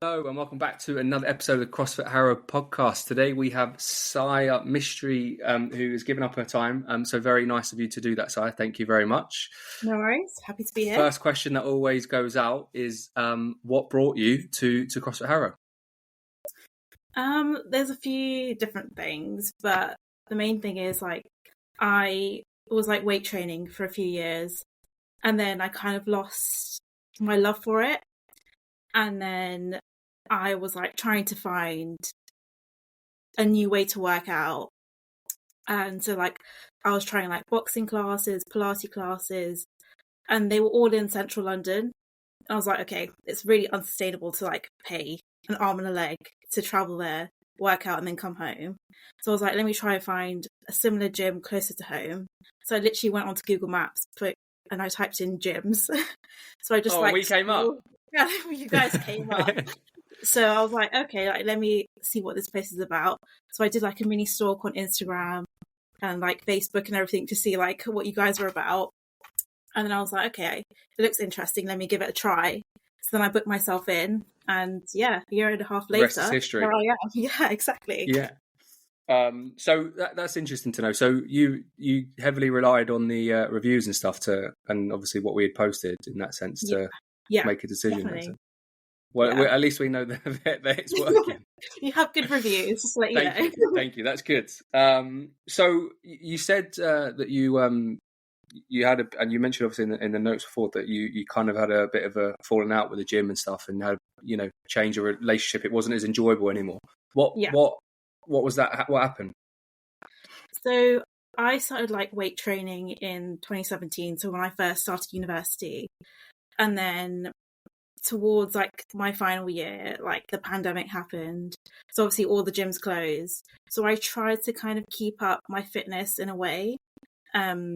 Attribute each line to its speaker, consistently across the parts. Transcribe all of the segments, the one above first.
Speaker 1: Hello and welcome back to another episode of the CrossFit Harrow podcast. Today we have Mistry, who has given up her time. So very nice of you to do that, Sai. Thank you very much.
Speaker 2: No worries. Happy to be here.
Speaker 1: First question that always goes out is, what brought you to CrossFit Harrow?
Speaker 2: There's a few different things, but the main thing is I was weight training for a few years, and then I kind of lost my love for it, and then I was trying to find a new way to work out. And so I was trying boxing classes, Pilates classes, and they were all in central London. And I was like, okay, it's really unsustainable to pay an arm and a leg to travel there, work out, and then come home. So I was like, let me try and find a similar gym closer to home. So I literally went onto Google Maps and I typed in gyms. So I just
Speaker 1: we came up.
Speaker 2: Yeah, you guys came up. So I was like, okay, let me see what this place is about. So I did a mini stalk on Instagram and Facebook and everything to see what you guys were about. And then I was like, okay, it looks interesting. Let me give it a try. So then I booked myself in, and a year and a half later,
Speaker 1: rest is history.
Speaker 2: There I am. Yeah, exactly.
Speaker 1: Yeah. So that's interesting to know. So you heavily relied on the reviews and stuff and obviously what we had posted in that sense to make a decision. Well, at least we know that it's working.
Speaker 2: You have good reviews, just to let you know.
Speaker 1: Thank you. That's good. So you said that you had and you mentioned obviously in the notes before that you kind of had a bit of a falling out with the gym and stuff, and had change your relationship. It wasn't as enjoyable anymore. What was that? What happened?
Speaker 2: So I started weight training in 2017. So when I first started university, and then towards my final year, the pandemic happened, so obviously all the gyms closed. So I tried to kind of keep up my fitness in a way. But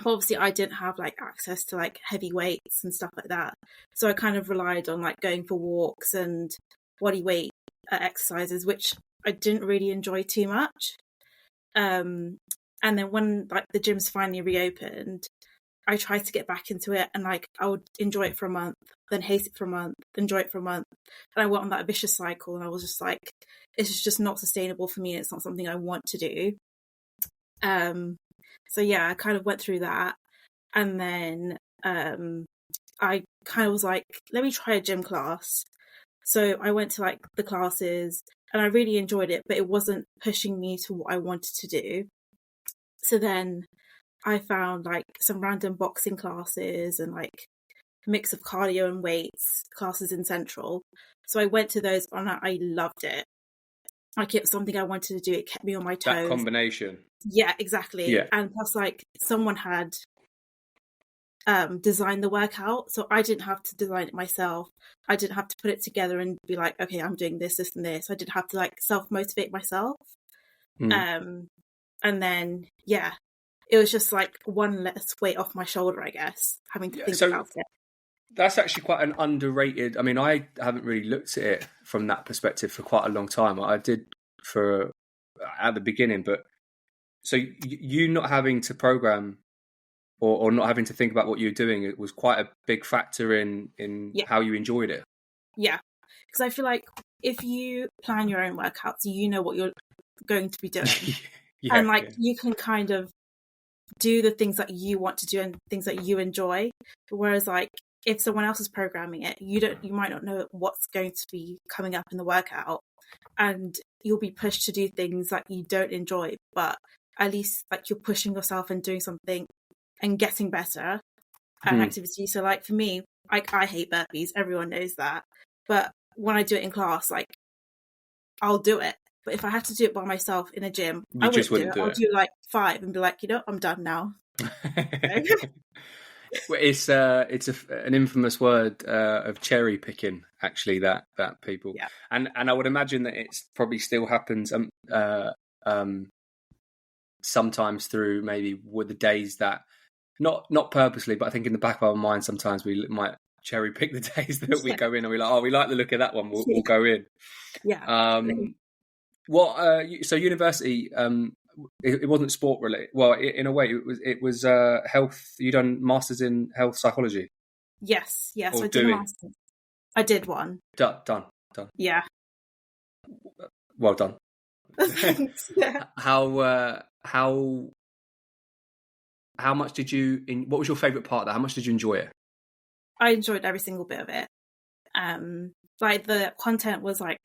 Speaker 2: obviously I didn't have access to heavy weights and stuff like that. So I kind of relied on going for walks and body weight exercises, which I didn't really enjoy too much. And then when the gyms finally reopened, I tried to get back into it, and I would enjoy it for a month, then hate it for a month, enjoy it for a month. And I went on that vicious cycle, and I was just it's just not sustainable for me. It's not something I want to do. So I kind of went through that. And then I kind of was let me try a gym class. So I went to the classes, and I really enjoyed it, but it wasn't pushing me to what I wanted to do. So then I found some random boxing classes and mix of cardio and weights classes in Central. So I went to those, and I loved it. It was something I wanted to do. It kept me on my toes.
Speaker 1: That combination.
Speaker 2: Yeah, exactly.
Speaker 1: Yeah.
Speaker 2: And plus someone had designed the workout, so I didn't have to design it myself. I didn't have to put it together and be okay, I'm doing this, this, and this. I didn't have to self-motivate myself. And then it was just one less weight off my shoulder, I guess, having to think about it.
Speaker 1: That's actually quite an underrated. I mean, I haven't really looked at it from that perspective for quite a long time. I did at the beginning, but so you not having to program or not having to think about what you're doing, it was quite a big factor in how you enjoyed it.
Speaker 2: Yeah, because I feel if you plan your own workouts, you know what you're going to be doing. You can kind of do the things that you want to do and things that you enjoy. Whereas if someone else is programming it, you might not know what's going to be coming up in the workout, and you'll be pushed to do things that you don't enjoy, but at least you're pushing yourself and doing something and getting better at an activity. So for me, I hate burpees, everyone knows that, but when I do it in class, I'll do it. But if I had to do it by myself in a gym, I wouldn't do it. I'll do 5 and be I'm done now.
Speaker 1: It's an infamous word of cherry picking, actually. That people, and I would imagine that it's probably still happens sometimes through maybe with the days that not purposely, but I think in the back of our mind sometimes we might cherry pick the days that we go in and we're like, oh, we like the look of that one, we'll go in.
Speaker 2: Yeah.
Speaker 1: So university, it wasn't sport related. Well, in a way, it was health. You done masters in health psychology.
Speaker 2: Yes. I did a master's. I did one.
Speaker 1: Done. done.
Speaker 2: Yeah.
Speaker 1: Well done.
Speaker 2: Thanks. Yeah.
Speaker 1: How much did you? What was your favourite part of that? How much did you enjoy it?
Speaker 2: I enjoyed every single bit of it. Like the content was like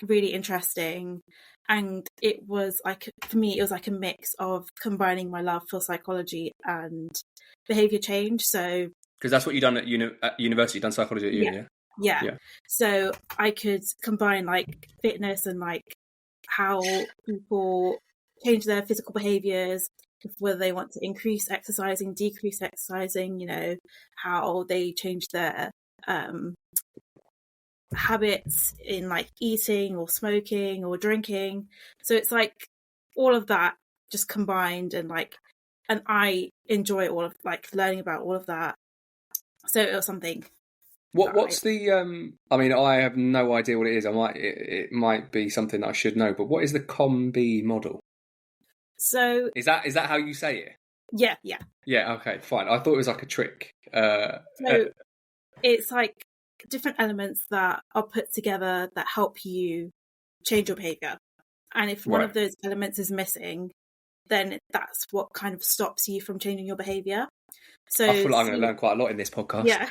Speaker 2: really interesting, and it was like, for me, it was like a mix of combining my love for psychology and behavior change. So
Speaker 1: Because that's what you done at university. You done psychology at uni,
Speaker 2: yeah. So I could combine like fitness and like how people change their physical behaviors, whether they want to increase exercising, decrease exercising, how they change their habits in like eating or smoking or drinking. So it's like all of that just combined, and I enjoy all of like learning about all of that. So it was something.
Speaker 1: What's the I mean, I have no idea what it is. It might be something that I should know, but what is the COM-B model?
Speaker 2: So
Speaker 1: is that how you say it?
Speaker 2: Yeah.
Speaker 1: Yeah, okay, fine. I thought it was like a trick.
Speaker 2: So it's like different elements that are put together that help you change your behavior. And if one of those elements is missing, then that's what kind of stops you from changing your behavior. So
Speaker 1: I feel like I'm going to learn quite a lot in this podcast.
Speaker 2: Yeah.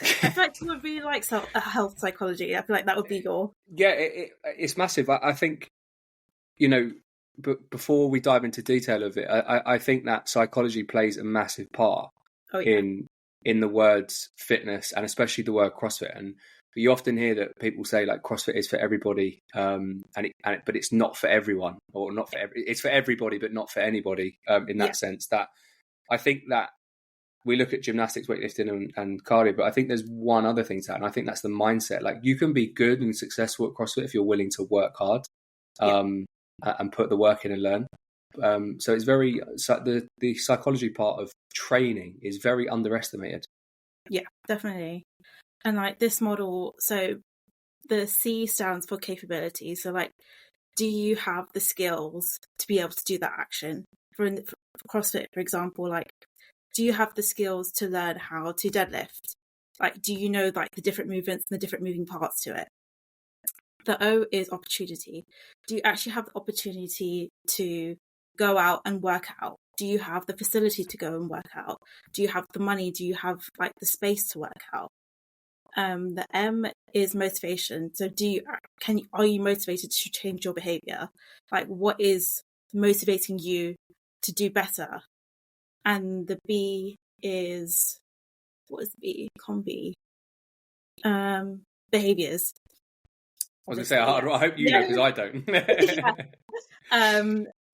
Speaker 2: I feel like it would be like health psychology. I feel like that would be your...
Speaker 1: Yeah, it's massive. I think, but before we dive into detail of it, I think that psychology plays a massive part in the words fitness, and especially the word CrossFit. And you often hear that people say like CrossFit is for everybody, but it's not for everyone, or not for it's for everybody, but not for anybody. In that sense, that I think that we look at gymnastics, weightlifting, and cardio, but I think there's one other thing to that, and I think that's the mindset. Like, you can be good and successful at CrossFit if you're willing to work hard, and put the work in and learn. So it's very the psychology part of training is very underestimated.
Speaker 2: Yeah, definitely. And like this model, so the C stands for capability. So like, do you have the skills to be able to do that action? For CrossFit, for example, like, do you have the skills to learn how to deadlift? Like, do you know like the different movements and the different moving parts to it? The O is opportunity. Do you actually have the opportunity to go out and work out? Do you have the facility to go and work out? Do you have the money? Do you have like the space to work out? The M is motivation. So are you motivated to change your behavior? Like, what is motivating you to do better? And the B is, what is the B? COM-B. Behaviors.
Speaker 1: I was going to say, I hope you know, because I
Speaker 2: don't.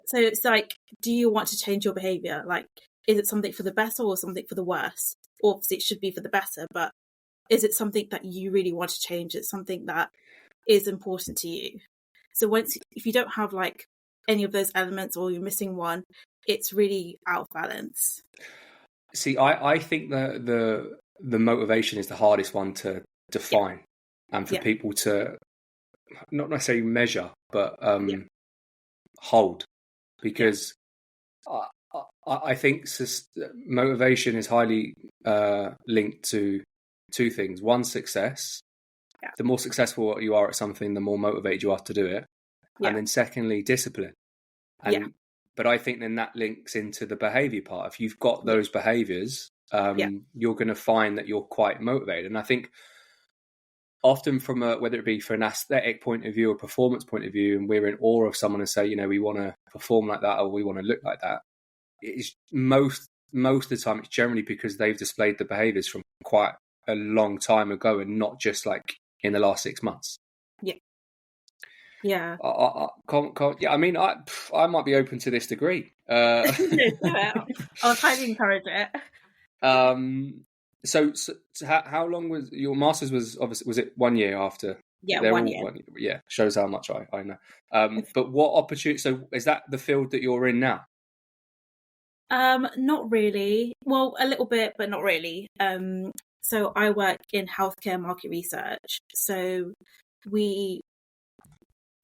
Speaker 2: So it's like, do you want to change your behavior? Like, is it something for the better or something for the worse? Obviously, it should be for the better, but is it something that you really want to change? It's something that is important to you. So if you don't have like any of those elements, or you're missing one, it's really out of balance.
Speaker 1: See, I think the motivation is the hardest one to define, and for people to not necessarily measure, but hold, because I think motivation is highly linked to two things. One, success. The more successful you are at something, the more motivated you are to do it. And then secondly, discipline. But I think then that links into the behavior part. If you've got those behaviors, you're going to find that you're quite motivated. And I think often from whether it be for an aesthetic point of view or performance point of view, and we're in awe of someone and say, we want to perform like that, or we want to look like that, it's most of the time it's generally because they've displayed the behaviors from quite a long time ago, and not just like in the last 6 months.
Speaker 2: Yeah.
Speaker 1: I mean, I might be open to this degree.
Speaker 2: I'll highly encourage it.
Speaker 1: So how long was your master's? Was obviously, was it 1 year after?
Speaker 2: Yeah, 1 year.
Speaker 1: Yeah, shows how much I know. But what opportunity? So is that the field that you're in now?
Speaker 2: Not really. Well, a little bit, but not really. So I work in healthcare market research. So we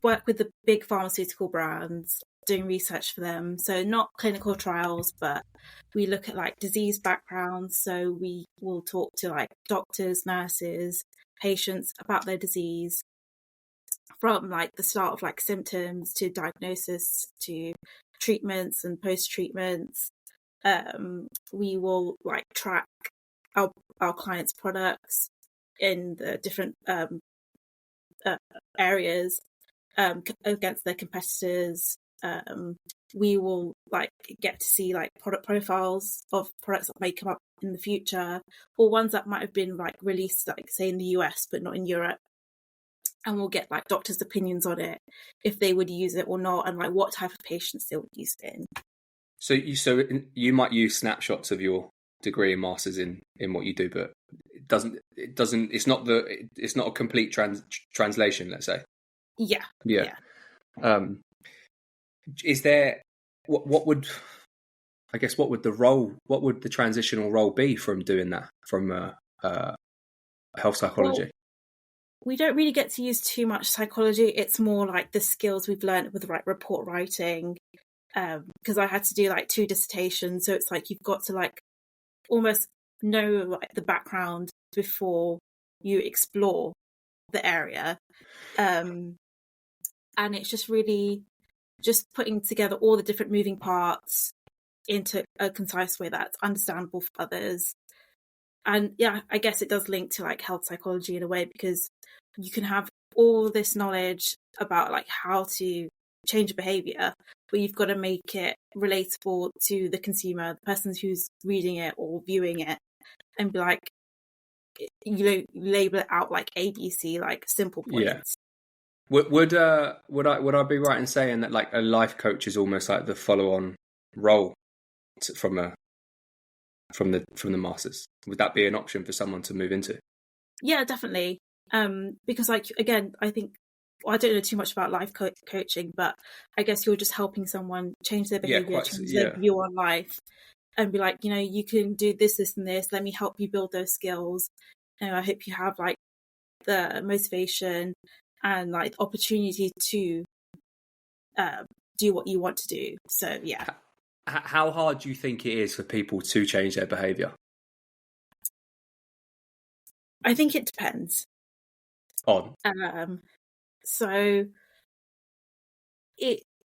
Speaker 2: work with the big pharmaceutical brands, doing research for them. So not clinical trials, but we look at like disease backgrounds. So we will talk to like doctors, nurses, patients about their disease. from like the start of like symptoms to diagnosis to treatments and post treatments. We will like track our clients' products in the different areas against their competitors. We will like get to see like product profiles of products that may come up in the future, or ones that might have been like released, like say in the US but not in Europe. And we'll get like doctors' opinions on it, if they would use it or not, and like what type of patients they would use it in.
Speaker 1: So you might use snapshots of your degree and masters in what you do, but it's not a complete translation, let's say.
Speaker 2: Yeah.
Speaker 1: Is there what would the transitional role be from doing that from health psychology?
Speaker 2: Well, we don't really get to use too much psychology. It's more like the skills we've learned with like report writing, because I had to do like 2 dissertations, so it's like you've got to like almost know like the background before you explore the area, and it's just really just putting together all the different moving parts into a concise way that's understandable for others. And yeah, I guess it does link to like health psychology in a way, because you can have all this knowledge about like how to change a behavior, but you've got to make it relatable to the consumer, the person who's reading it or viewing it, and be like, you know, label it out like ABC, like simple points.
Speaker 1: Yeah. Would I be right in saying that like a life coach is almost like the follow-on role from the masters? Would that be an option for someone to move into?
Speaker 2: Yeah, definitely. Because like again, I think I don't know too much about life coaching, but I guess you're just helping someone change their behavior, change their view on life, and be like, you know, you can do this, this, and this. Let me help you build those skills. And I hope you have like the motivation and like opportunity to do what you want to do. So yeah.
Speaker 1: How hard do you think it is for people to change their behavior?
Speaker 2: I think it depends. So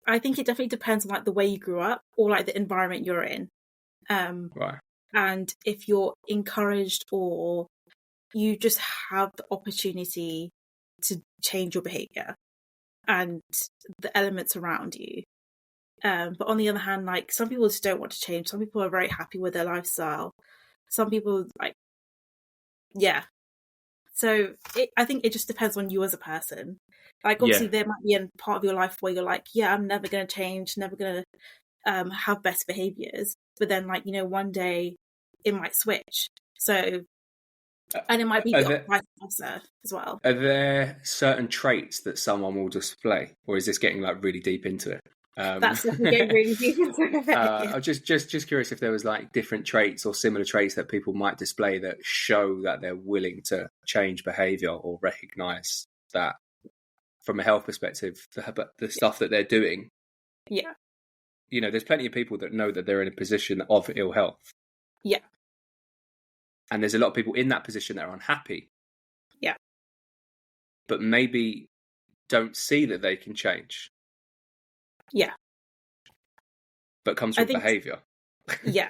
Speaker 2: I think it definitely depends on like the way you grew up or like the environment you're in.
Speaker 1: Right.
Speaker 2: And if you're encouraged or you just have the opportunity to change your behavior and the elements around you. But on the other hand, like some people just don't want to change. Some people are very happy with their lifestyle. Some people like, yeah. So I think it just depends on you as a person. Like obviously there might be a part of your life where you're like, yeah, I'm never going to change, never going to have best behaviors. But then like, you know, one day it might switch. So, and it might be vice versa as well.
Speaker 1: Are there certain traits that someone will display, or is this getting like really deep into it?
Speaker 2: That's definitely getting really deep into it.
Speaker 1: I'm just curious if there was like different traits or similar traits that people might display that show that they're willing to change behavior or recognize that from a health perspective, the stuff that they're doing.
Speaker 2: Yeah.
Speaker 1: You know, there's plenty of people that know that they're in a position of ill health.
Speaker 2: Yeah.
Speaker 1: And there's a lot of people in that position that are unhappy.
Speaker 2: Yeah.
Speaker 1: But maybe don't see that they can change.
Speaker 2: Yeah.
Speaker 1: But comes from behaviour.
Speaker 2: Yeah.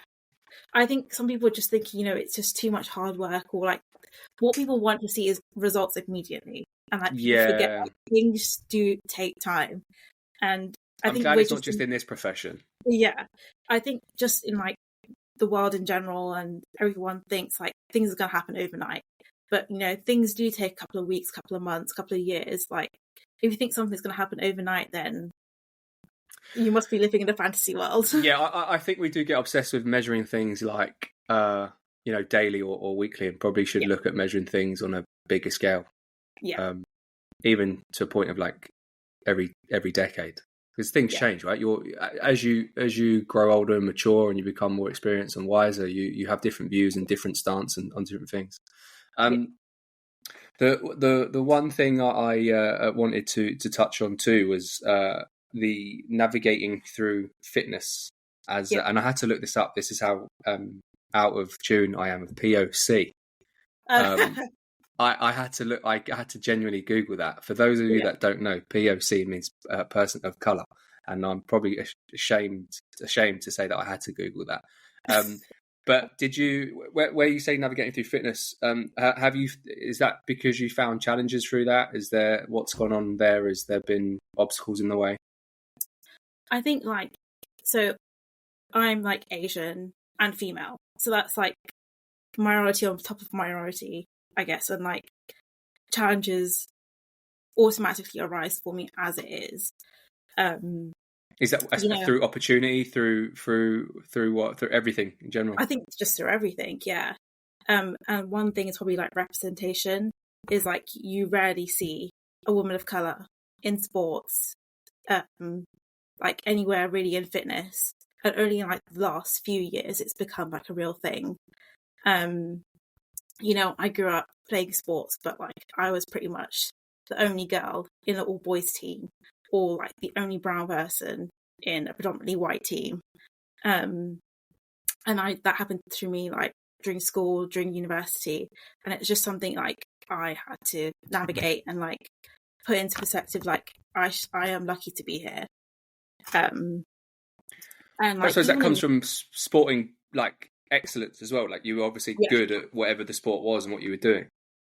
Speaker 2: I think some people just think, you know, it's just too much hard work, or like what people want to see is results immediately. And like people forget like, things do take time. And
Speaker 1: I'm glad it's not just in this profession.
Speaker 2: Yeah. I think just in like the world in general, and everyone thinks like things are going to happen overnight. But, you know, things do take a couple of weeks, couple of months, couple of years. Like if you think something's going to happen overnight, then you must be living in a fantasy world.
Speaker 1: Yeah, I think we do get obsessed with measuring things like, you know, daily or weekly, and probably should look at measuring things on a bigger scale.
Speaker 2: Yeah.
Speaker 1: Even to a point of like every decade, because things change, right? As you grow older and mature and you become more experienced and wiser, you have different views and different stance on different things. The one thing I wanted to touch on too was the navigating through fitness and I had to look this up. This is how out of tune I am with POC. I had to look. I had to genuinely Google that. For those of you
Speaker 2: Yeah.
Speaker 1: that don't know, POC means person of color, and I'm probably ashamed to say that I had to Google that. But did you, where you say navigating through fitness? Have you? Is that because you found challenges through that? Is there what's gone on there? Has there been obstacles in the way?
Speaker 2: I think like, so I'm like Asian and female, so that's like minority on top of minority, I guess, and like challenges automatically arise for me as it is.
Speaker 1: Is that through opportunity, through what, through everything in general?
Speaker 2: I think it's just through everything, yeah. And one thing is probably like representation, is like you rarely see a woman of color in sports, like anywhere really in fitness. And only in like the last few years it's become like a real thing. I grew up playing sports, but like I was pretty much the only girl in an all boys team, or like the only brown person in a predominantly white team. And that happened to me like during school, during university, and it's just something like I had to navigate and like put into perspective. Like I am lucky to be here. And like,
Speaker 1: I suppose that comes from sporting like excellence as well. Like you were obviously good at whatever the sport was and what you were doing.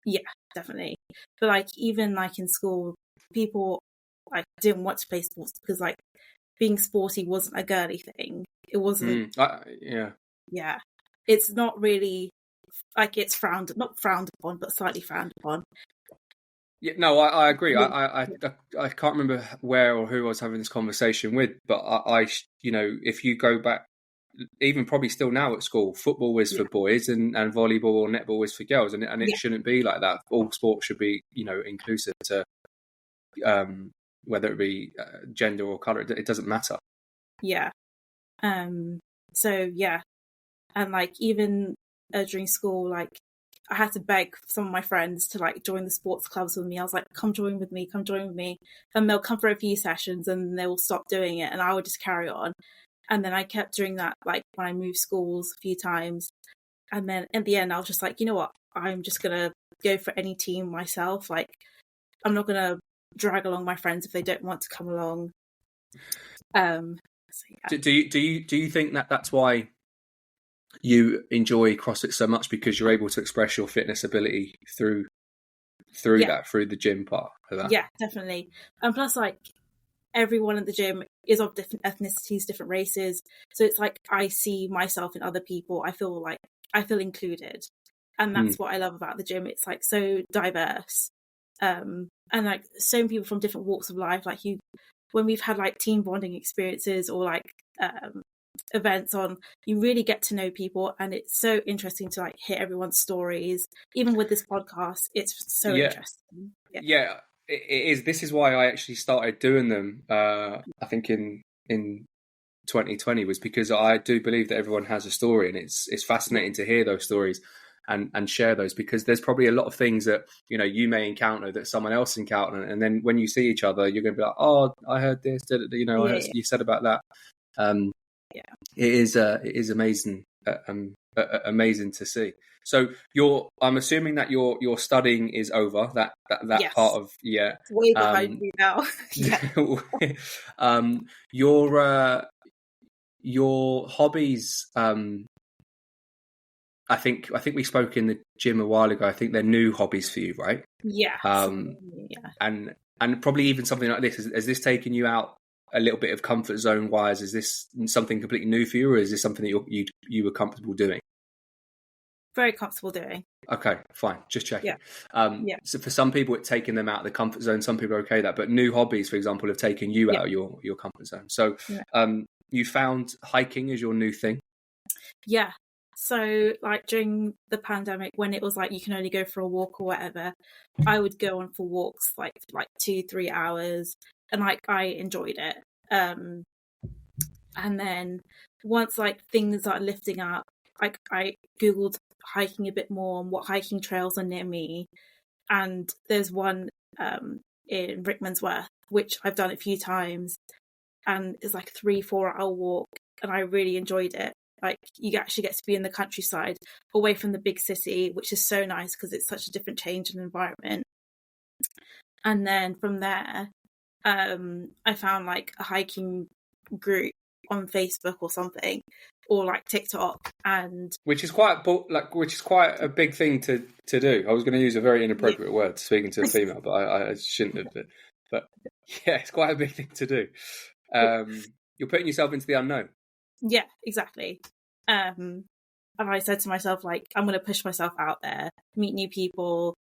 Speaker 2: Yeah, definitely. But like even like in school, people like didn't want to play sports because like being sporty wasn't a girly thing. It wasn't. Yeah. It's not really like it's not frowned upon, but slightly frowned upon.
Speaker 1: Yeah, no, I agree. I can't remember where or who I was having this conversation with, but I if you go back, even probably still now at school, football is for boys and volleyball or netball is for girls, and it shouldn't be like that. All sports should be inclusive to whether it be gender or color. It doesn't matter.
Speaker 2: Yeah. So yeah, and like even during school, like I had to beg some of my friends to like join the sports clubs with me. I was like, come join with me, and they'll come for a few sessions and they will stop doing it, and I would just carry on. And then I kept doing that like when I moved schools a few times, and then in the end I was just like, you know what, I'm just gonna go for any team myself. Like I'm not gonna drag along my friends if they don't want to come along. So, yeah.
Speaker 1: Do you think that that's why you enjoy CrossFit so much, because you're able to express your fitness ability through that, through the gym part of that?
Speaker 2: Yeah, definitely. And plus, like, everyone at the gym is of different ethnicities, different races. So it's like I see myself in other people. I feel included. And that's what I love about the gym. It's like so diverse. And like so many people from different walks of life. Like when we've had like team bonding experiences or like events on, you really get to know people, and it's so interesting to like hear everyone's stories. Even with this podcast, it's so interesting.
Speaker 1: Yeah, it is. This is why I actually started doing them. I think in 2020 was because I do believe that everyone has a story, and it's fascinating to hear those stories and share those, because there's probably a lot of things that you may encounter that someone else encountered, and then when you see each other, you're going to be like, oh, I heard this, I heard you said about that. It is amazing, amazing to see. So I'm assuming that your studying is over. That
Speaker 2: Yes.
Speaker 1: part of
Speaker 2: It's way behind me now.
Speaker 1: Your hobbies. I think we spoke in the gym a while ago. I think they're new hobbies for you, right?
Speaker 2: Yeah.
Speaker 1: And probably even something like this. Has this taken you out a little bit of comfort zone wise? Is this something completely new for you, or is this something that you were comfortable doing?
Speaker 2: Very comfortable doing.
Speaker 1: Okay, fine. Just checking. So for some people, it's taking them out of the comfort zone. Some people are okay with that, but new hobbies, for example, have taken you out of your comfort zone. So you found hiking as your new thing?
Speaker 2: Yeah. So like during the pandemic, when it was like you can only go for a walk or whatever, I would go on for walks like 2-3 hours, and like I enjoyed it. And then once like things started lifting up, like I googled hiking a bit more and what hiking trails are near me, and there's one in Rickmansworth which I've done a few times, and it's like 3-4 hour walk, and I really enjoyed it. Like you actually get to be in the countryside, away from the big city, which is so nice because it's such a different change in environment. And then from there, I found like a hiking group on Facebook or something, or like TikTok, and
Speaker 1: which is quite a big thing to do. I was going to use a very inappropriate word speaking to a female, but I shouldn't have. But yeah, it's quite a big thing to do. You're putting yourself into the unknown.
Speaker 2: Yeah, exactly. And I said to myself, like, I'm going to push myself out there, meet new people,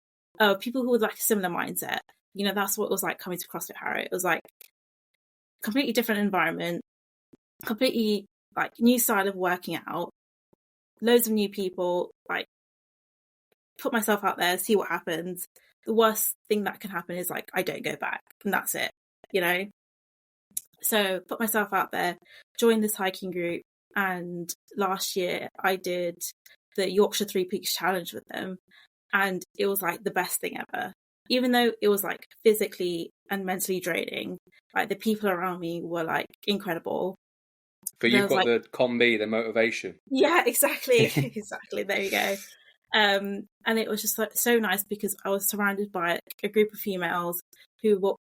Speaker 2: people who with like a similar mindset. You know, that's what it was like coming to CrossFit Harrow. It was like completely different environment, completely like new style of working out, loads of new people, like put myself out there, see what happens. The worst thing that can happen is like I don't go back, and that's it, you know. So put myself out there, joined this hiking group, and last year I did the Yorkshire Three Peaks Challenge with them, and it was like the best thing ever. Even though it was like physically and mentally draining, like the people around me were like incredible.
Speaker 1: But you've got the combi, the motivation.
Speaker 2: Yeah, exactly. Exactly. There you go. And it was just like, so nice because I was surrounded by a group of females who were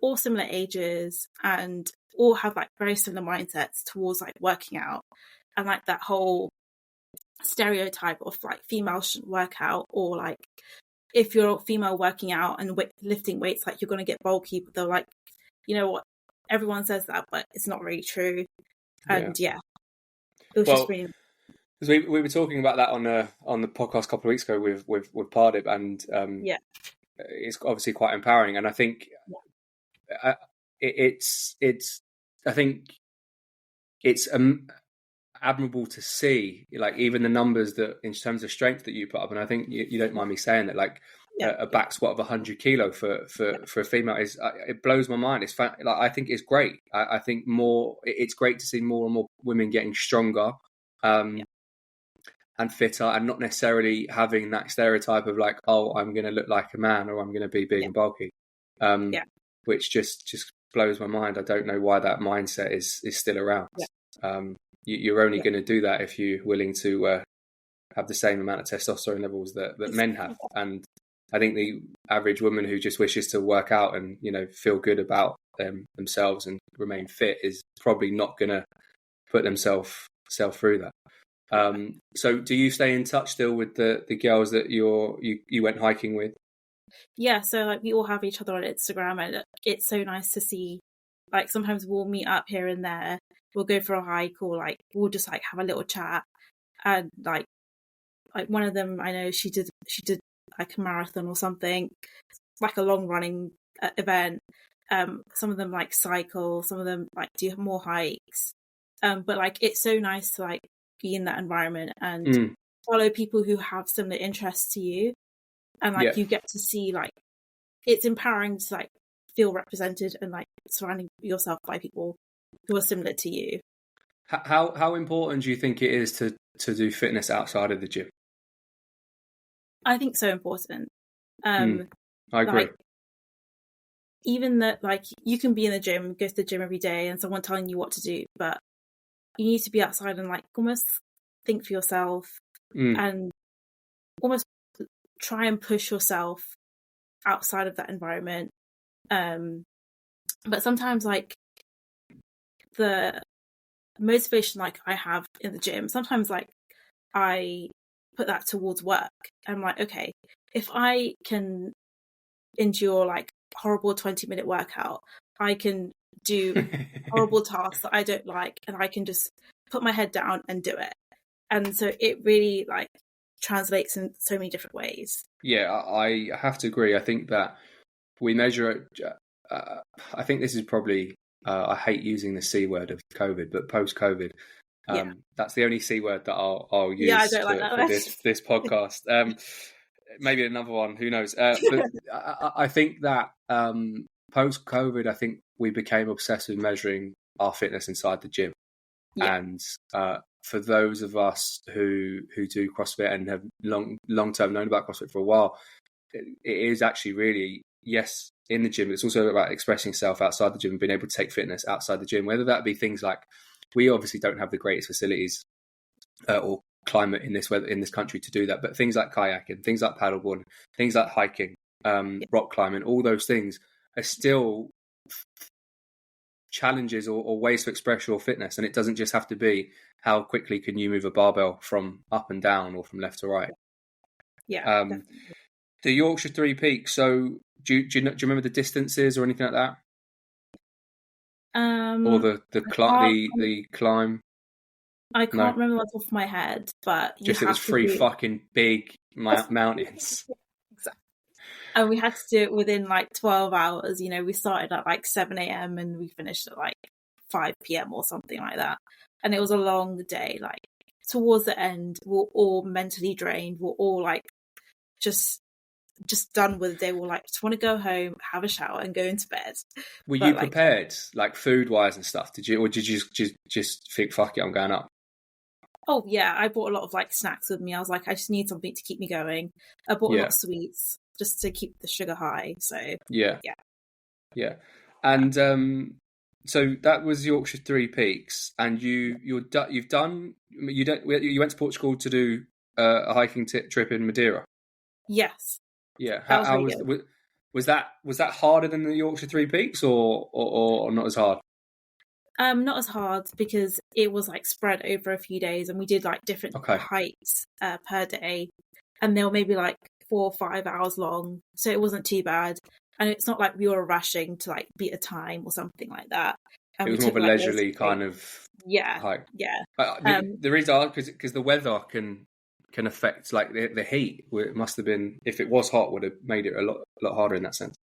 Speaker 2: all similar ages and all have like very similar mindsets towards like working out, and like that whole stereotype of like females shouldn't work out, or like if you're a female working out and lifting weights, like you're going to get bulky. But they're like, you know what? Everyone says that, but it's not really true. And it was just really.
Speaker 1: Because we were talking about that on the podcast a couple of weeks ago with Pardip, and it's obviously quite empowering. And I think it's admirable to see, like even the numbers that in terms of strength that you put up. And I think you don't mind me saying that, like a back squat of 100 kilo for a female is it blows my mind. It's like I think it's great. I think it's great to see more and more women getting stronger. And fitter, and not necessarily having that stereotype of like, oh, I'm going to look like a man, or I'm going to be big and bulky, which just blows my mind. I don't know why that mindset is still around. You're only going to do that if you're willing to have the same amount of testosterone levels that men have. And I think the average woman who just wishes to work out and feel good about themselves and remain fit is probably not going to put themselves through that. So do you stay in touch still with the girls that you went hiking with?
Speaker 2: Yeah, so like we all have each other on Instagram, and it's so nice to see. Like sometimes we'll meet up here and there, we'll go for a hike, or like we'll just like have a little chat. And like one of them, I know she did like a marathon or something, like a long running event. Some of them like cycle, some of them like do more hikes. But like it's so nice to like be in that environment and follow people who have similar interests to you, and like you get to see, like it's empowering to like feel represented and like surrounding yourself by people who are similar to you.
Speaker 1: How important do you think it is to do fitness outside of the gym?
Speaker 2: I think so important.
Speaker 1: I agree.
Speaker 2: Like, even that, like you can be in the gym, go to the gym every day, and someone telling you what to do, but you need to be outside and like almost think for yourself and almost try and push yourself outside of that environment. But sometimes like the motivation like I have in the gym, sometimes like I put that towards work. I'm like, okay, if I can endure like horrible 20-minute workout, I can do horrible tasks that I don't like, and I can just put my head down and do it. And so it really like translates in so many different ways. Yeah,
Speaker 1: I have to agree. I think that we measure it. I think this is probably, I hate using the C word of COVID, but post-COVID, that's the only C word that I'll use for this podcast. Maybe another one, who knows? But I think that post-COVID, I think we became obsessed with measuring our fitness inside the gym. Yeah. And for those of us who do CrossFit and have long-term known about CrossFit for a while, it is actually really, yes, in the gym. It's also about expressing yourself outside the gym and being able to take fitness outside the gym, whether that be things like, we obviously don't have the greatest facilities or climate in this weather in this country to do that. But things like kayaking, things like paddleboarding, things like hiking, rock climbing, all those things are still challenges or ways to express your fitness, and it doesn't just have to be how quickly can you move a barbell from up and down or from left to right.
Speaker 2: Definitely.
Speaker 1: The Yorkshire Three Peaks. So do you remember the distances or anything like that, or the climb?
Speaker 2: I can't remember off the top of my head, but
Speaker 1: just it was three fucking big mountains.
Speaker 2: Exactly. And we had to do it within like 12 hours. You know, we started at like 7 a.m. and we finished at like 5 p.m. or something like that. And it was a long day. Like towards the end, we're all mentally drained. We're all like just done with the day. We're like, just want to go home, have a shower, and go into bed.
Speaker 1: Were you prepared, like food wise and stuff? Did you just think, fuck it, I'm going up?
Speaker 2: Oh yeah, I bought a lot of like snacks with me. I was like, I just need something to keep me going. I bought a lot of sweets just to keep the sugar high. So yeah.
Speaker 1: And so that was Yorkshire Three Peaks, and you went to Portugal to do a hiking trip in Madeira.
Speaker 2: Yes.
Speaker 1: Yeah. How was that harder than the Yorkshire Three Peaks, or not as hard?
Speaker 2: Not as hard because it was like spread over a few days, and we did like different hikes per day, and they were maybe like 4 or 5 hours long, so it wasn't too bad. And it's not like we were rushing to like beat a time or something like that. And
Speaker 1: it was more of a leisurely kind of hike.
Speaker 2: Yeah.
Speaker 1: The reason because the weather can affect like the heat. It must have been, if it was hot, would have made it a lot harder in that sense.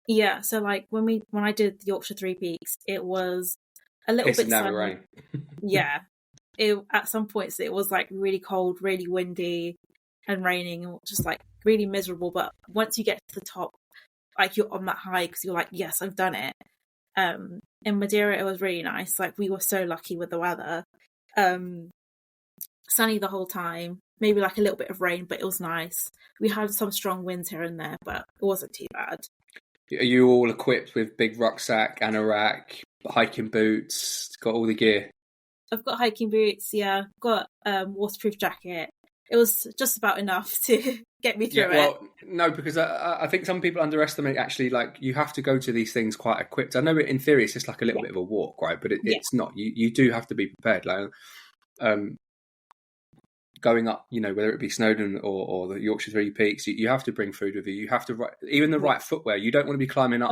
Speaker 2: Yeah. So like when I did the Yorkshire Three Peaks, it was a little bit sunny.
Speaker 1: Rain.
Speaker 2: Yeah. At some points it was like really cold, really windy and raining, and just like really miserable. But once you get to the top, like you're on that high because you're like, yes, I've done it. In Madeira, it was really nice. Like we were so lucky with the weather. Sunny the whole time, maybe like a little bit of rain, but it was nice. We had some strong winds here and there, but it wasn't too bad.
Speaker 1: Are you all equipped with big rucksack, anorak, hiking boots? Got all the gear?
Speaker 2: I've got hiking boots, yeah. Got waterproof jacket. It was just about enough to get me through it.
Speaker 1: Well, no, because I think some people underestimate actually, like, you have to go to these things quite equipped. I know in theory it's just like a little bit of a walk, right? But it's not. You do have to be prepared. Like, going up, you know, whether it be Snowdon or the Yorkshire Three Peaks, you have to bring food with you. You have to even the right footwear. You don't want to be climbing up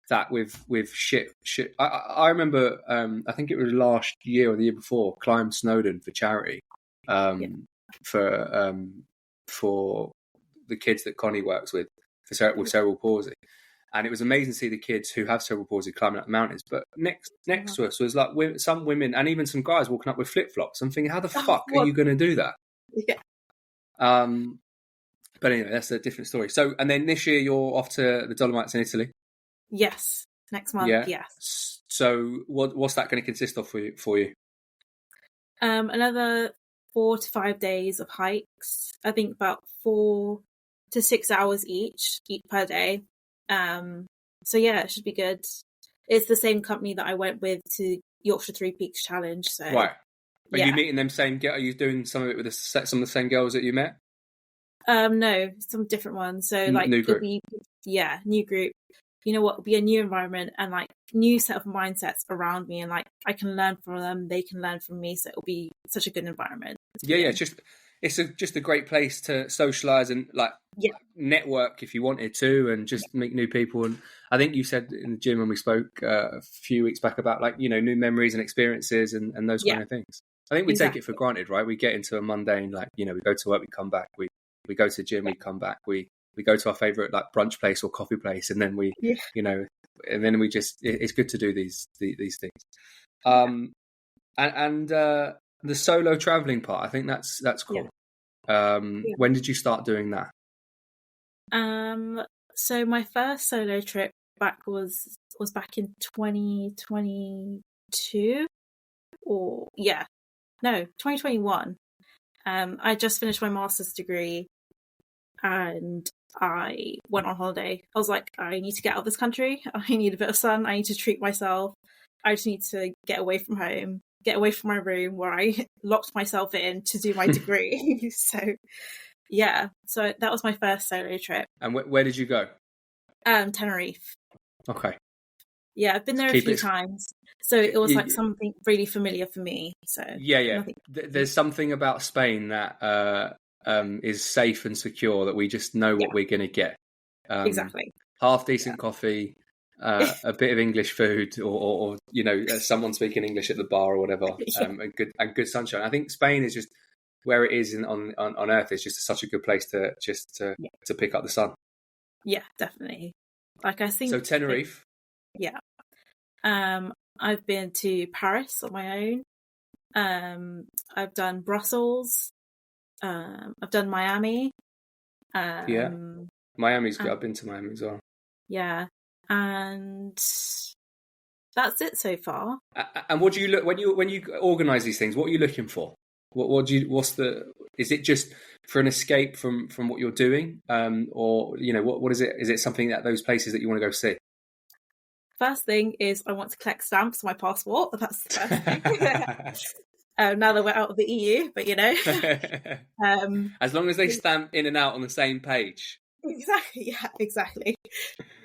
Speaker 1: that with shit. I remember, I think it was last year or the year before, climbed Snowdon for charity, for the kids that Connie works with with cerebral palsy. And it was amazing to see the kids who have cerebral palsy climbing up the mountains. But next to us was like some women and even some guys walking up with flip-flops. I'm thinking, how the fuck are you going to do that?
Speaker 2: Yeah.
Speaker 1: But anyway, that's a different story. So, and then this year you're off to the Dolomites in Italy.
Speaker 2: Yes, next month. Yeah. Yes.
Speaker 1: So, what's that going to consist of for you?
Speaker 2: Another 4 to 5 days of hikes. I think about 4 to 6 hours each per day. So yeah, it should be good. It's the same company that I went with to Yorkshire Three Peaks Challenge. So
Speaker 1: right, are you meeting them same? Are you doing some of it with some of the same girls that you met?
Speaker 2: No, some different ones. So like
Speaker 1: new group.
Speaker 2: New group. You know what? It'll be a new environment and like new set of mindsets around me, and like I can learn from them, they can learn from me. So it'll be such a good environment.
Speaker 1: Yeah. It's just a great place to socialise and like network if you wanted to, and just meet new people. And I think you said in the gym when we spoke a few weeks back about like, you know, new memories and experiences and those kind of things. I think we take it for granted, right? We get into a mundane, like, you know, we go to work, we come back, we go to the gym, we come back, we go to our favourite like brunch place or coffee place, and then we, you know, and then we just, it's good to do these things. And the solo traveling part, I think that's cool. When did you start doing that?
Speaker 2: So my first solo trip back was back in 2022 2021. I just finished my master's degree and I went on holiday. I was like, I need to get out of this country. I need a bit of sun. I need to treat myself. I just need to get away from home. get away from my room where I locked myself in to do my degree. So that was my first solo trip.
Speaker 1: And where did you go?
Speaker 2: Tenerife.
Speaker 1: Okay.
Speaker 2: Yeah, I've been there a few times. So it was like something really familiar for me. So
Speaker 1: yeah. There's something about Spain that is safe and secure, that we just know what we're going to get.
Speaker 2: Exactly.
Speaker 1: Half decent coffee, a bit of English food, or someone speaking English at the bar or whatever, and good sunshine. I think Spain is just where it is on Earth is just such a good place to pick up the sun.
Speaker 2: Yeah, definitely. Like I think
Speaker 1: so Tenerife.
Speaker 2: Yeah. I've been to Paris on my own. I've done Brussels. I've done Miami.
Speaker 1: Miami's good. I've been to Miami as well.
Speaker 2: Yeah, and that's it so far.
Speaker 1: And what do you look when you organise these things? What are you looking for? Is it just for an escape from what you're doing, or what is it? Is it something that those places that you want to go see?
Speaker 2: First thing is I want to collect stamps for my passport. That's the first thing. Now that we're out of the EU, but
Speaker 1: as long as they stamp in and out on the same page.
Speaker 2: Exactly. Yeah, exactly.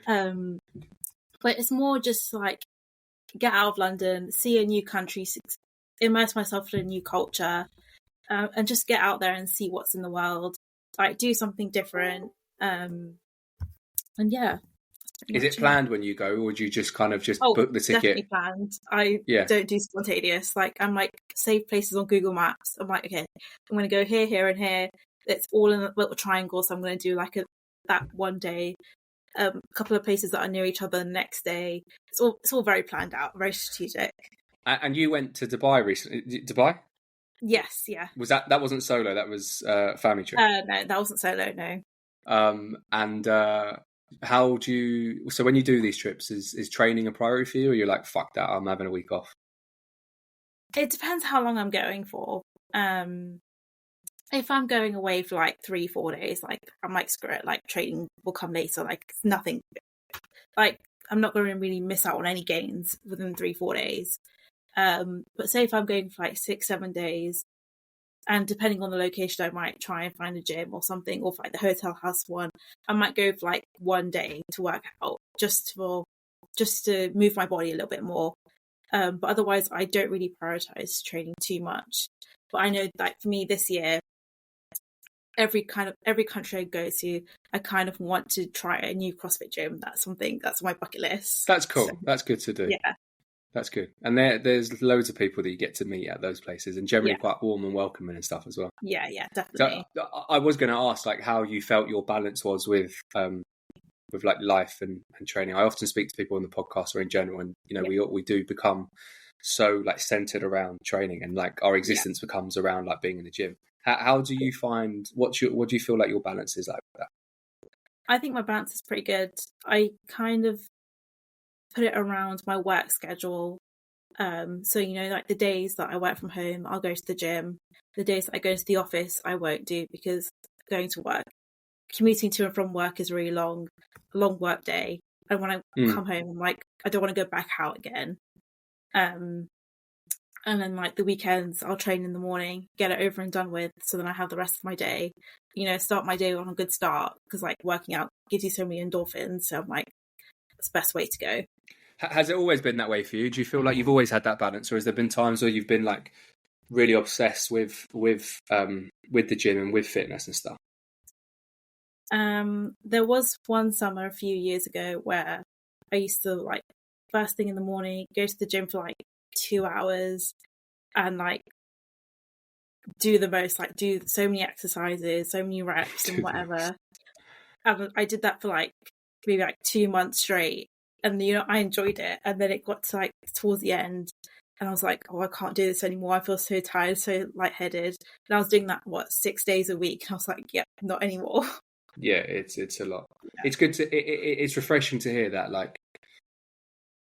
Speaker 2: But it's more just like get out of London, see a new country, immerse myself in a new culture, and just get out there and see what's in the world. Like do something different. And yeah.
Speaker 1: Is it planned when you go, or would you just kind of book the ticket?
Speaker 2: Definitely planned. I don't do spontaneous. Like I'm like save places on Google Maps. I'm like, okay, I'm going to go here, here, and here. It's all in a little triangle. So I'm going to do like that one day. A couple of places that are near each other the next day. It's all very planned out, very strategic.
Speaker 1: And you went to Dubai recently. Dubai?
Speaker 2: Yes, yeah.
Speaker 1: Was that wasn't solo? That was family trip.
Speaker 2: No, that wasn't solo. No.
Speaker 1: And how do you? So when you do these trips, is training a priority for you, or you're like, fuck that, I'm having a week off?
Speaker 2: It depends how long I'm going for. If I'm going away for like 3-4 days, like I'm like, screw it, like training will come later. Like it's nothing. Like I'm not going to really miss out on any gains within 3-4 days. But say if I'm going for like 6-7 days, and depending on the location, I might try and find a gym or something, or like the hotel has one. I might go for like 1 day to work out, just to move my body a little bit more. But otherwise, I don't really prioritize training too much. But I know, like for me this year, every country I go to, I kind of want to try a new CrossFit gym. That's something that's on my bucket list.
Speaker 1: That's cool. So, that's good to do.
Speaker 2: Yeah.
Speaker 1: That's good. And there's loads of people that you get to meet at those places, and generally quite warm and welcoming and stuff as well.
Speaker 2: Yeah, definitely.
Speaker 1: So I was going to ask like how you felt your balance was with like life and training. I often speak to people on the podcast or in general, and we do become so like centered around training, and like our existence becomes around like being in the gym. How do you find what do you feel like your balance is like with that?
Speaker 2: I think my balance is pretty good. I kind of put it around my work schedule. So like the days that I work from home, I'll go to the gym. The days that I go to the office, I won't do, because going to work, commuting to and from work is really long work day. And when I come home, I'm like, I don't want to go back out again. And then like the weekends, I'll train in the morning, get it over and done with, so then I have the rest of my day. Start my day on a good start, because like working out gives you so many endorphins. So I'm like, that's the best way to go.
Speaker 1: Has it always been that way for you? Do you feel like you've always had that balance, or has there been times where you've been like really obsessed with the gym and with fitness and stuff?
Speaker 2: There was one summer a few years ago where I used to like first thing in the morning go to the gym for like 2 hours and like do the most, like do so many exercises, so many reps and whatever. And I did that for like maybe like 2 months straight. And I enjoyed it, and then it got to like towards the end, and I was like, "Oh, I can't do this anymore. I feel so tired, so lightheaded." And I was doing that 6 days a week, and I was like, "Yeah, not anymore."
Speaker 1: Yeah, it's a lot. Yeah. It's good to it's refreshing to hear that like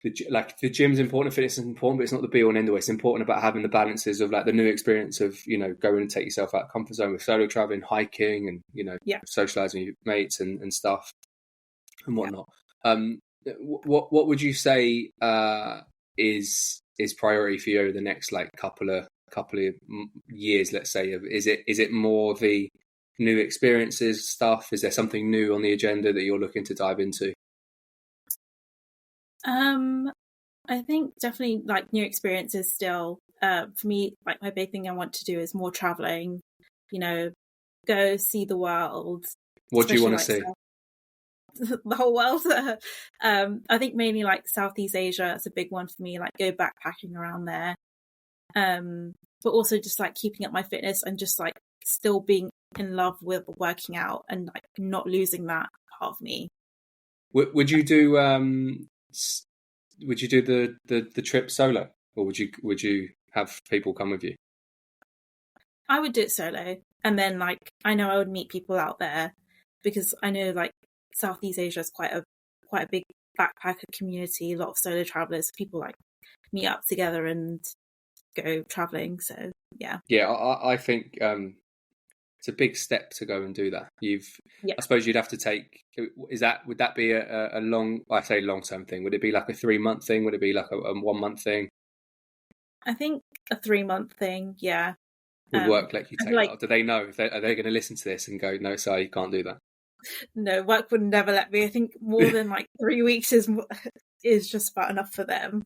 Speaker 1: the gym's important, fitness is important, but it's not the be all and end all. It's important about having the balances of like the new experience of going and take yourself out of comfort zone with solo traveling, hiking, and socializing with your mates and stuff and whatnot. What would you say is is priority for you over the next like couple of years, let's say? Is it more the new experiences stuff? Is there something new on the agenda that you're looking to dive into?
Speaker 2: I think definitely like new experiences still. For me, like my big thing I want to do is more traveling, go see the world.
Speaker 1: What do you want to see?
Speaker 2: The whole world. I think mainly like Southeast Asia. It's a big one for me, like go backpacking around there. But also just like keeping up my fitness and just like still being in love with working out and like not losing that part of me.
Speaker 1: Would you do the trip solo, or would you have people come with you?
Speaker 2: I would do it solo, and then like I know I would meet people out there because I know like Southeast Asia is quite a big backpacker community, a lot of solo travelers. People like meet up together and go traveling. So yeah,
Speaker 1: I think it's a big step to go and do that. I suppose you'd have to take. Would that be a long? I say long-term thing. Would it be like a 3-month thing? Would it be like a 1-month thing?
Speaker 2: I think a 3-month thing. Yeah,
Speaker 1: would work. Let you take that. Do they know? Are they going to listen to this and go, no, sorry, you can't do that?
Speaker 2: No, work would never let me. I think more than like 3 weeks is just about enough for them.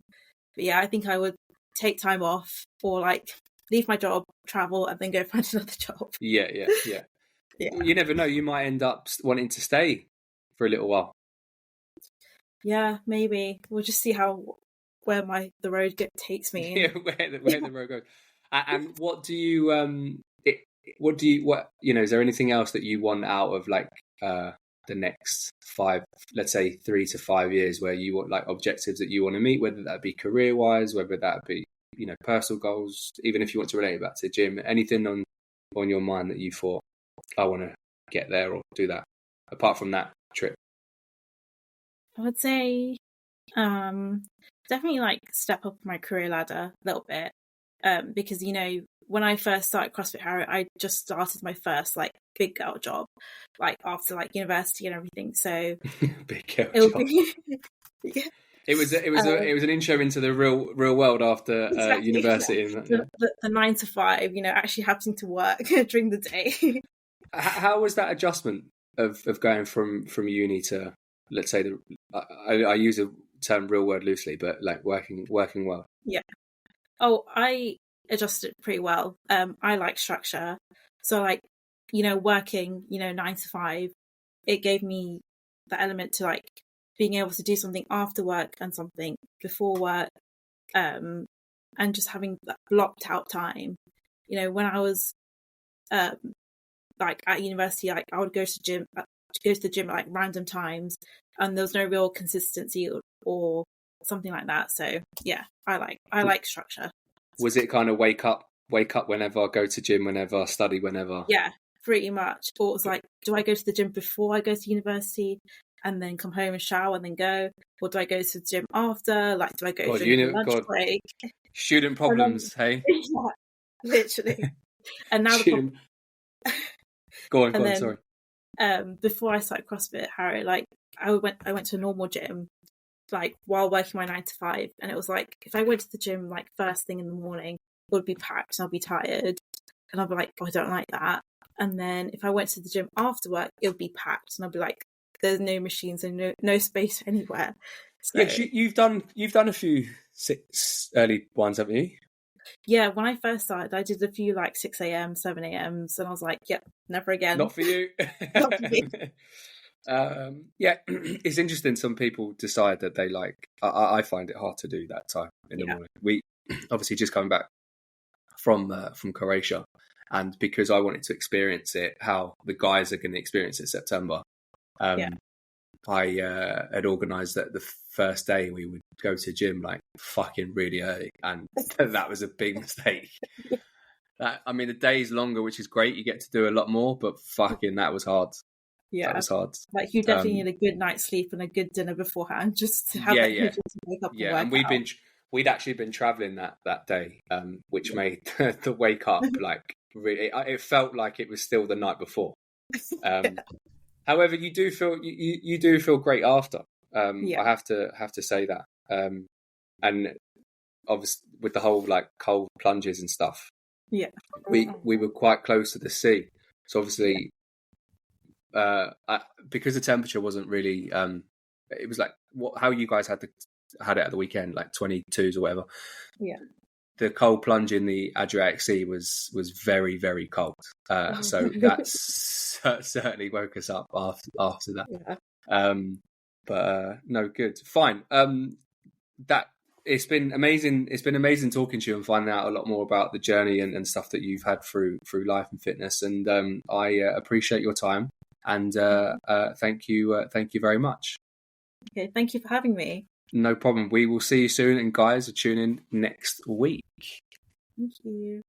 Speaker 2: But yeah, I think I would take time off or like leave my job, travel, and then go find another job.
Speaker 1: Yeah. You never know. You might end up wanting to stay for a little while.
Speaker 2: Yeah, maybe. We'll just see where the road takes me.
Speaker 1: Yeah, where the road goes. And what do you is there anything else that you want out of like the next 5, let's say 3 to 5 years, where you want like objectives that you want to meet, whether that be career wise, whether that be personal goals, even if you want to relate it back to gym, anything on your mind that you thought, I want to get there or do that apart from that trip?
Speaker 2: I would say definitely like step up my career ladder a little bit, because when I first started CrossFit Harrow, I just started my first like big girl job, like after like university and everything. So
Speaker 1: big girl job.
Speaker 2: Yeah.
Speaker 1: It was an intro into the real world after
Speaker 2: exactly,
Speaker 1: university.
Speaker 2: Yeah. The 9 to 5, actually having to work during the day.
Speaker 1: How was that adjustment of going from uni to, let's say, I use the term real world loosely, but like working well?
Speaker 2: Yeah. Oh, I adjusted pretty well. I like structure, so like working 9 to 5, it gave me the element to like being able to do something after work and something before work, and just having that blocked out time. When I was like at university, like I would go to the gym at like random times, and there was no real consistency or something like that. So yeah, I like structure.
Speaker 1: Was it kind of wake up whenever, go to gym whenever, study whenever?
Speaker 2: Yeah, pretty much. Or it was like, do I go to the gym before I go to university and then come home and shower and then go? Or do I go to the gym after? Like, do I go during the lunch break?
Speaker 1: Student problems, hey?
Speaker 2: Yeah, literally. And now
Speaker 1: Go on, sorry.
Speaker 2: Before I started CrossFit Harrow, like I went to a normal gym, like while working my 9 to 5, and it was like if I went to the gym like first thing in the morning, it would be packed and I'll be tired, and I'll be like, I don't like that. And then if I went to the gym after work, it would be packed, and I'll be like, there's no machines and no space anywhere. So,
Speaker 1: yeah, you've done a few 6 early ones, haven't you?
Speaker 2: Yeah, when I first started, I did a few like 6 a.m, 7 a.m s, and I was like, yep, never again.
Speaker 1: Not for you.
Speaker 2: Not for me.
Speaker 1: Yeah, it's interesting. Some people decide that they like. I find it hard to do that time in the morning. We obviously just coming back from Croatia, and because I wanted to experience it, how the guys are going to experience it September. I had organised that the first day we would go to gym like fucking really early, and that was a big mistake. The day's longer, which is great. You get to do a lot more, but fucking that was hard.
Speaker 2: Yeah,
Speaker 1: that was hard.
Speaker 2: Like you definitely need a good night's sleep and a good dinner beforehand, just to have energy to wake up.
Speaker 1: Yeah, and we'd actually been travelling that day, which made the wake up like really. It felt like it was still the night before. However, you do feel great after. I have to say that. And obviously with the whole like cold plunges and stuff,
Speaker 2: Yeah.
Speaker 1: we were quite close to the sea, so obviously because the temperature wasn't really it was like how you guys had it at the weekend, like 22s or whatever.
Speaker 2: Yeah.
Speaker 1: The cold plunge in the Adriatic Sea was very, very cold, so that certainly woke us up after that.
Speaker 2: Yeah.
Speaker 1: But no, good, fine. That it's been amazing. It's been amazing talking to you and finding out a lot more about the journey and stuff that you've had through life and fitness. And I appreciate your time. And thank you very much.
Speaker 2: Okay, thank you for having me.
Speaker 1: No problem. We will see you soon, and guys, tune in next week.
Speaker 2: Thank you.